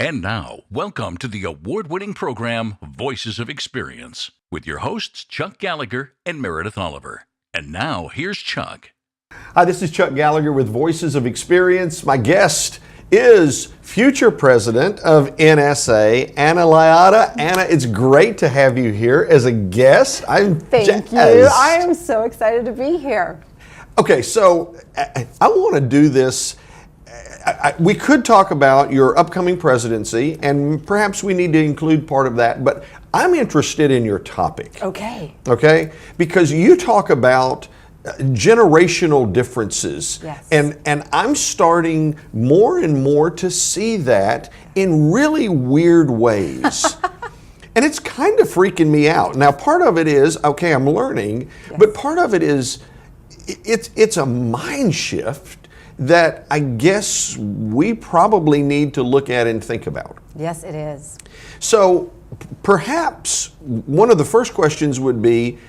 And now, welcome to the award-winning program, Voices of Experience, with your hosts, Chuck Gallagher and Meredith Oliver. And now, here's Chuck. Hi, this is Chuck Gallagher with Voices of Experience. My guest is future president of NSA, Anna Liotta. Anna, it's great to have you here as a guest. Thank you. I am so excited to be here. Okay, so I want to do this. We could talk about your upcoming presidency, and perhaps we need to include part of that, but I'm interested in your topic. Okay. Okay? Because you talk about generational differences. Yes. And I'm starting more and more to see that in really weird ways. And it's kind of freaking me out. Now, part of it is, okay, I'm learning, Yes. but part of it is, it's a mind shift that I guess we probably need to look at and think about. Yes, it is. So perhaps one of the first questions would be,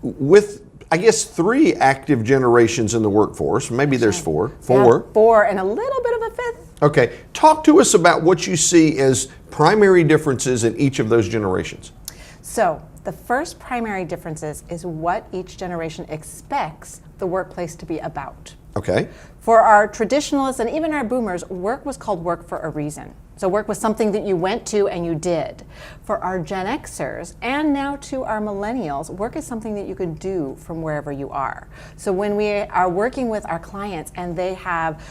with, I guess, 3 active generations in the workforce, maybe there's 4. Yeah, 4 and a little bit of a 5th. Okay, talk to us about what you see as primary differences in each of those generations. So the first primary differences is what each generation expects the workplace to be about. Okay. For our traditionalists and even our boomers, work was called work for a reason. So work was something that you went to and you did. For our Gen Xers and now to our millennials, work is something that you can do from wherever you are. So when we are working with our clients and they have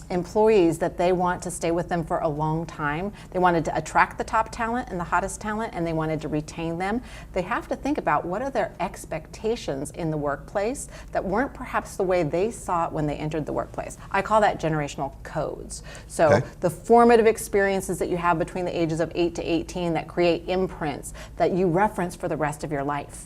employees that they want to stay with them for a long time, they wanted to attract the top talent and the hottest talent, and they wanted to retain them, they have to think about what are their expectations in the workplace that weren't perhaps the way they saw it when they entered the workplace. I call that generational codes. So Okay. the formative experiences that you have between the ages of 8 to 18 that create imprints that you reference for the rest of your life.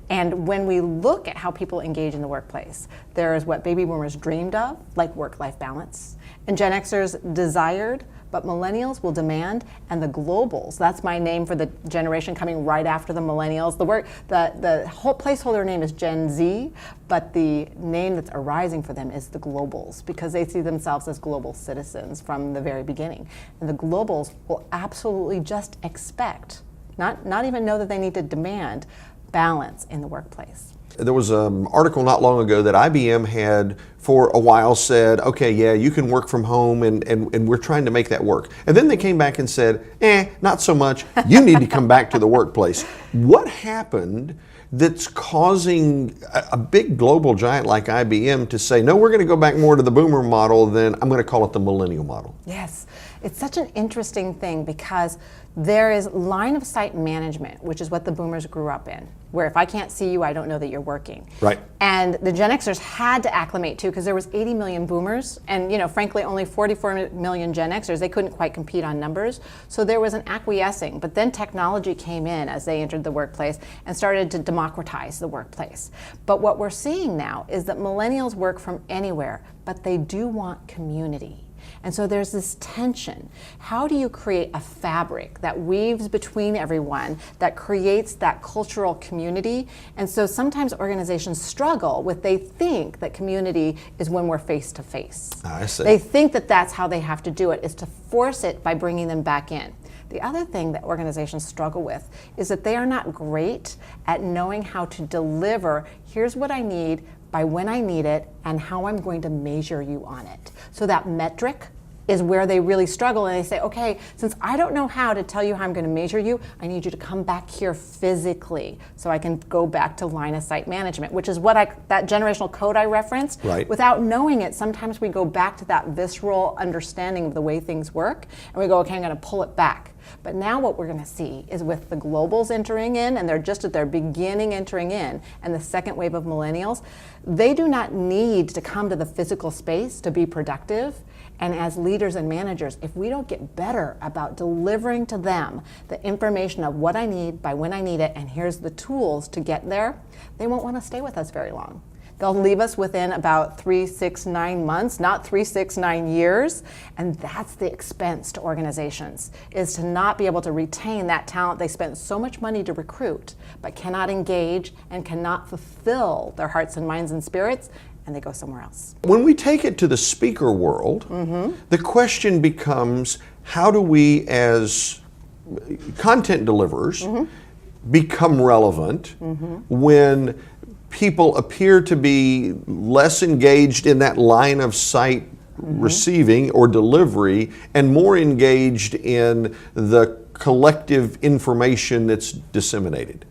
And when we look at how people engage in the workplace, there is what baby boomers dreamed of, like work-life balance, and Gen Xers desired, but millennials will demand, and the globals, that's my name for the generation coming right after the millennials. The whole placeholder name is Gen Z, but the name that's arising for them is the globals, because they see themselves as global citizens from the very beginning. And the globals will absolutely just expect, not even know that they need to demand, balance in the workplace. There was an article not long ago that IBM had for a while said, okay, yeah, you can work from home and we're trying to make that work. And then they came back and said, not so much. You need to come back to the workplace. What happened that's causing a big global giant like IBM to say, no, we're going to go back more to the boomer model than I'm going to call it the millennial model? Yes, it's such an interesting thing because there is line of sight management, which is what the boomers grew up in, where if I can't see you, I don't know that you're working. Right. And the Gen Xers had to acclimate too, because there was 80 million boomers and, frankly, only 44 million Gen Xers. They couldn't quite compete on numbers. So there was an acquiescing, but then technology came in as they entered the workplace and started to democratize the workplace. But what we're seeing now is that millennials work from anywhere, but they do want community. And so there's this tension. How do you create a fabric that weaves between everyone, that creates that cultural community? And so sometimes organizations struggle with, they think that community is when we're face to face. I see. They think that that's how they have to do it, is to force it by bringing them back in. The other thing that organizations struggle with is that they are not great at knowing how to deliver, here's what I need, by when I need it, and how I'm going to measure you on it. So that metric is where they really struggle, and they say, okay, since I don't know how to tell you how I'm going to measure you, I need you to come back here physically so I can go back to line of sight management, which is what that generational code I referenced. Right. Without knowing it, sometimes we go back to that visceral understanding of the way things work, and we go, okay, I'm going to pull it back. But now what we're going to see is with the globals entering in, and they're just at their beginning entering in, and the second wave of millennials, they do not need to come to the physical space to be productive. And as leaders and managers, if we don't get better about delivering to them the information of what I need by when I need it, and here's the tools to get there, they won't want to stay with us very long. They'll leave us within about 3, 6, 9 months, not 3, 6, 9 years. And that's the expense to organizations, is to not be able to retain that talent they spent so much money to recruit, but cannot engage and cannot fulfill their hearts and minds and spirits, and they go somewhere else. When we take it to the speaker world, the question becomes, how do we as content deliverers become relevant when people appear to be less engaged in that line of sight receiving or delivery and more engaged in the collective information that's disseminated?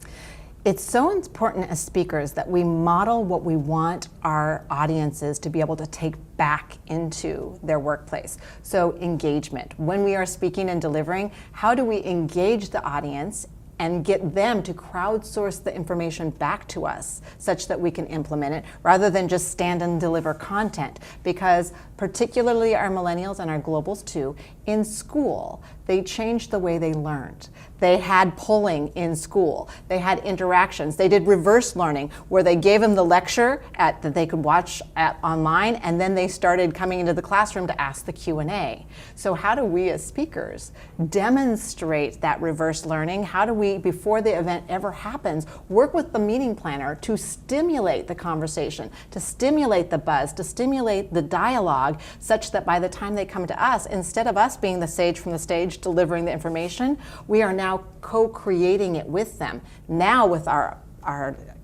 It's so important as speakers that we model what we want our audiences to be able to take back into their workplace. So engagement. When we are speaking and delivering, how do we engage the audience and get them to crowdsource the information back to us such that we can implement it rather than just stand and deliver content? Because particularly our millennials and our globals too, in school, they changed the way they learned. They had polling in school. They had interactions. They did reverse learning where they gave them the lecture that they could watch online, and then they started coming into the classroom to ask the Q&A. So how do we as speakers demonstrate that reverse learning? How do we, before the event ever happens, work with the meeting planner to stimulate the conversation, to stimulate the buzz, to stimulate the dialogue, such that by the time they come to us, instead of us being the sage from the stage delivering the information, we are now co-creating it with them. Now with our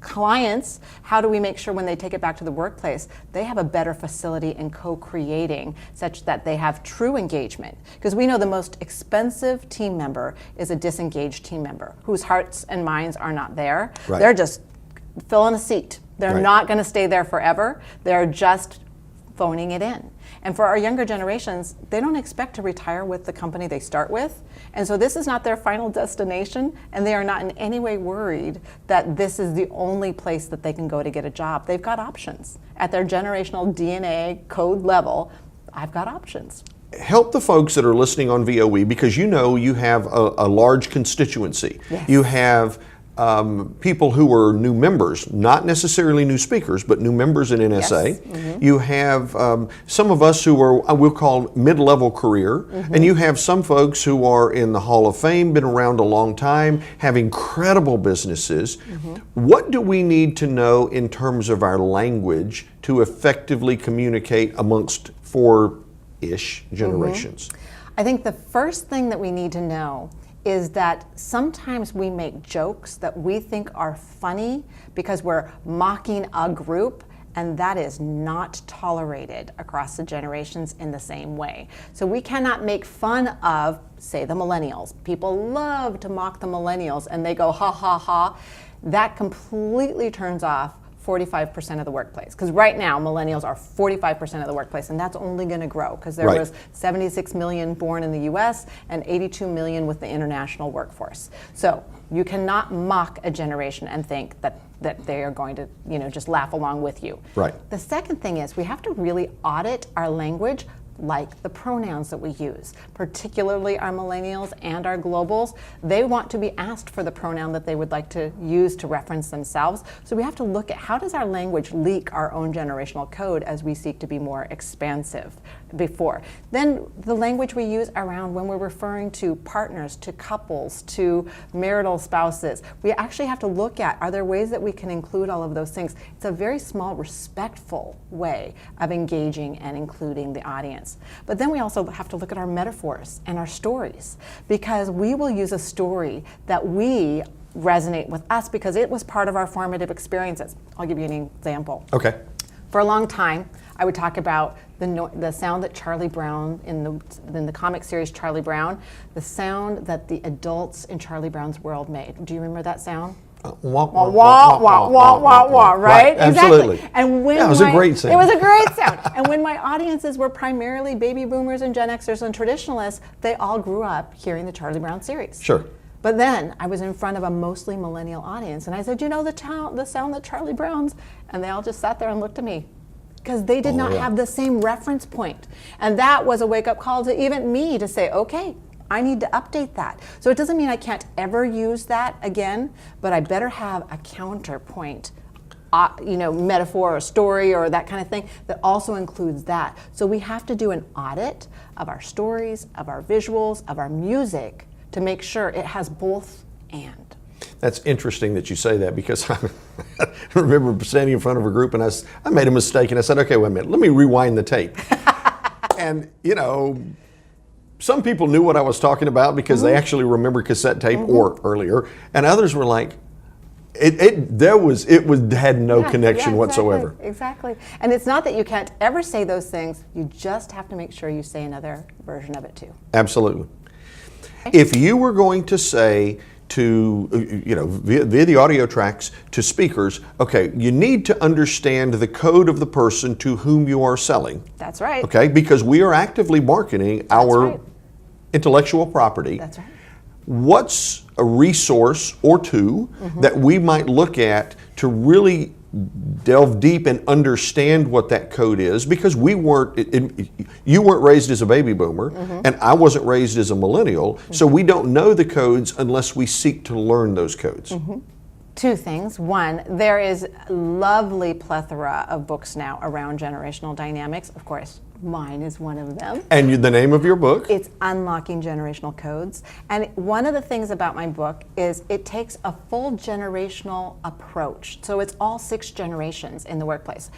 clients, how do we make sure when they take it back to the workplace, they have a better facility in co-creating such that they have true engagement? Because we know the most expensive team member is a disengaged team member whose hearts and minds are not there. Right. They're just filling a seat. They're Right. not going to stay there forever. They're just phoning it in. And for our younger generations, they don't expect to retire with the company they start with. And so this is not their final destination, and they are not in any way worried that this is the only place that they can go to get a job. They've got options. At their generational DNA code level, I've got options. Help the folks that are listening on VOE, because you know you have a large constituency. Yes. You have people who are new members, not necessarily new speakers, but new members in NSA. Yes. Mm-hmm. You have some of us who are, I will call mid-level career, and you have some folks who are in the Hall of Fame, been around a long time, have incredible businesses. What do we need to know in terms of our language to effectively communicate amongst four-ish generations? I think the first thing that we need to know is that sometimes we make jokes that we think are funny because we're mocking a group, and that is not tolerated across the generations in the same way. So we cannot make fun of, say, the millennials. People love to mock the millennials and they go, ha ha ha. That completely turns off 45% of the workplace. Because right now, millennials are 45% of the workplace, and that's only going to grow because there was 76 million born in the US and 82 million with the international workforce. So you cannot mock a generation and think that they are going to, just laugh along with you. Right. The second thing is we have to really audit our language, like the pronouns that we use, particularly our millennials and our globals. They want to be asked for the pronoun that they would like to use to reference themselves. So we have to look at how does our language leak our own generational code as we seek to be more expansive before. Then the language we use around when we're referring to partners, to couples, to marital spouses. We actually have to look at, are there ways that we can include all of those things? It's a very small, respectful way of engaging and including the audience. But then we also have to look at our metaphors and our stories, because we will use a story that we resonate with us because it was part of our formative experiences. I'll give you an example. Okay. For a long time, I would talk about the sound that Charlie Brown, in the comic series Charlie Brown, the sound that the adults in Charlie Brown's world made. Do you remember that sound? Wah, Wah, wah, wah, wah, wah, wah, right? Absolutely. Exactly. And when it was a great sound. It was a great sound. And when my audiences were primarily baby boomers and Gen Xers and traditionalists, they all grew up hearing the Charlie Brown series. Sure. But then I was in front of a mostly millennial audience, and I said, the sound that Charlie Brown's? And they all just sat there and looked at me, because they did not have the same reference point. And that was a wake-up call to even me to say, okay, I need to update that. So it doesn't mean I can't ever use that again, but I better have a counterpoint, metaphor or story or that kind of thing that also includes that. So we have to do an audit of our stories, of our visuals, of our music to make sure it has both and. That's interesting that you say that, because I remember standing in front of a group and I made a mistake and I said, okay, wait a minute, let me rewind the tape. And, some people knew what I was talking about because they actually remember cassette tape or earlier, and others were like, it had no connection whatsoever. Exactly. And it's not that you can't ever say those things, you just have to make sure you say another version of it too. Absolutely. If you were going to say to, via the audio tracks to speakers, okay, you need to understand the code of the person to whom you are selling. That's right. Okay, because we are actively marketing our intellectual property. That's right. What's a resource or two that we might look at to really delve deep and understand what that code is? Because you weren't raised as a baby boomer, and I wasn't raised as a millennial, so we don't know the codes unless we seek to learn those codes. Two things. One, there is a lovely plethora of books now around generational dynamics. Of course, mine is one of them. And the name of your book? It's Unlocking Generational Codes. And one of the things about my book is it takes a full generational approach. So it's all 6 generations in the workplace.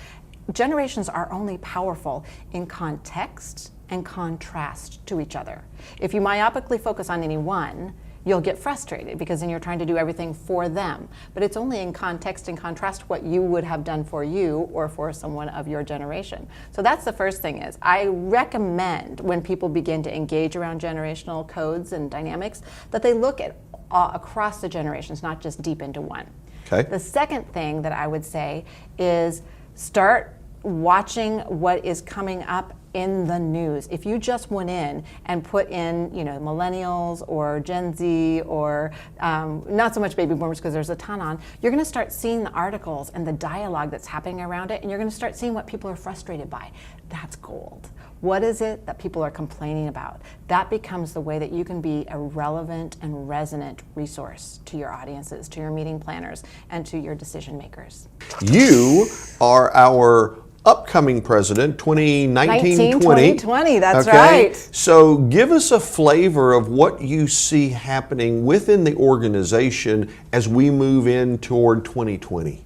Generations are only powerful in context and contrast to each other. If you myopically focus on any one, you'll get frustrated because then you're trying to do everything for them. But it's only in context and contrast what you would have done for you or for someone of your generation. So that's the first thing is I recommend when people begin to engage around generational codes and dynamics that they look at across the generations, not just deep into one. Okay. The second thing that I would say is start watching what is coming up in the news. If you just went in and put in, millennials or Gen Z or not so much baby boomers because there's a ton on, you're going to start seeing the articles and the dialogue that's happening around it, and you're going to start seeing what people are frustrated by. That's gold. What is it that people are complaining about? That becomes the way that you can be a relevant and resonant resource to your audiences, to your meeting planners, and to your decision makers. You are our upcoming president, 2019-2020. That's right. So give us a flavor of what you see happening within the organization as we move in toward 2020.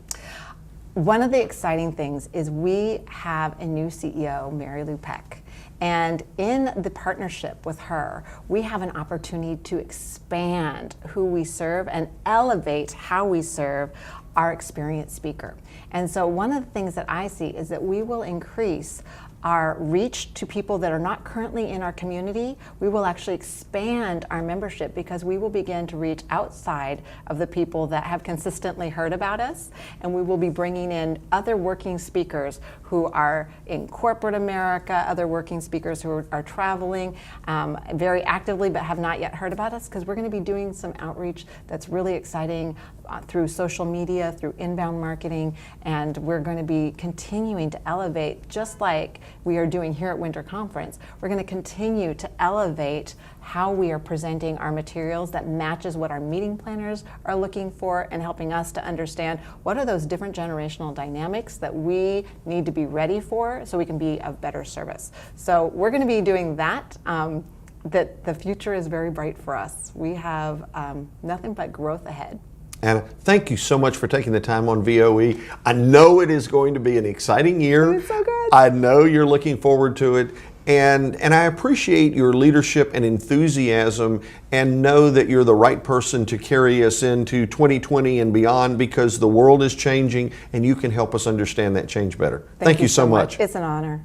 One of the exciting things is we have a new CEO, Mary Lou Peck. And in the partnership with her, we have an opportunity to expand who we serve and elevate how we serve our experienced speaker. And so one of the things that I see is that we will increase our reach to people that are not currently in our community. We will actually expand our membership because we will begin to reach outside of the people that have consistently heard about us, and we will be bringing in other working speakers who are in corporate America, other working speakers who are traveling very actively but have not yet heard about us, because we're going to be doing some outreach that's really exciting through social media, through inbound marketing, and we're going to be continuing to elevate, just like we are doing here at Winter Conference. We're going to continue to elevate how we are presenting our materials that matches what our meeting planners are looking for, and helping us to understand what are those different generational dynamics that we need to be ready for so we can be of better service. So we're going to be doing that. That the future is very bright for us. We have nothing but growth ahead. Anna, thank you so much for taking the time on VOE. I know it is going to be an exciting year. It's so good. I know you're looking forward to it. And I appreciate your leadership and enthusiasm, and know that you're the right person to carry us into 2020 and beyond, because the world is changing and you can help us understand that change better. Thank you so much. It's an honor.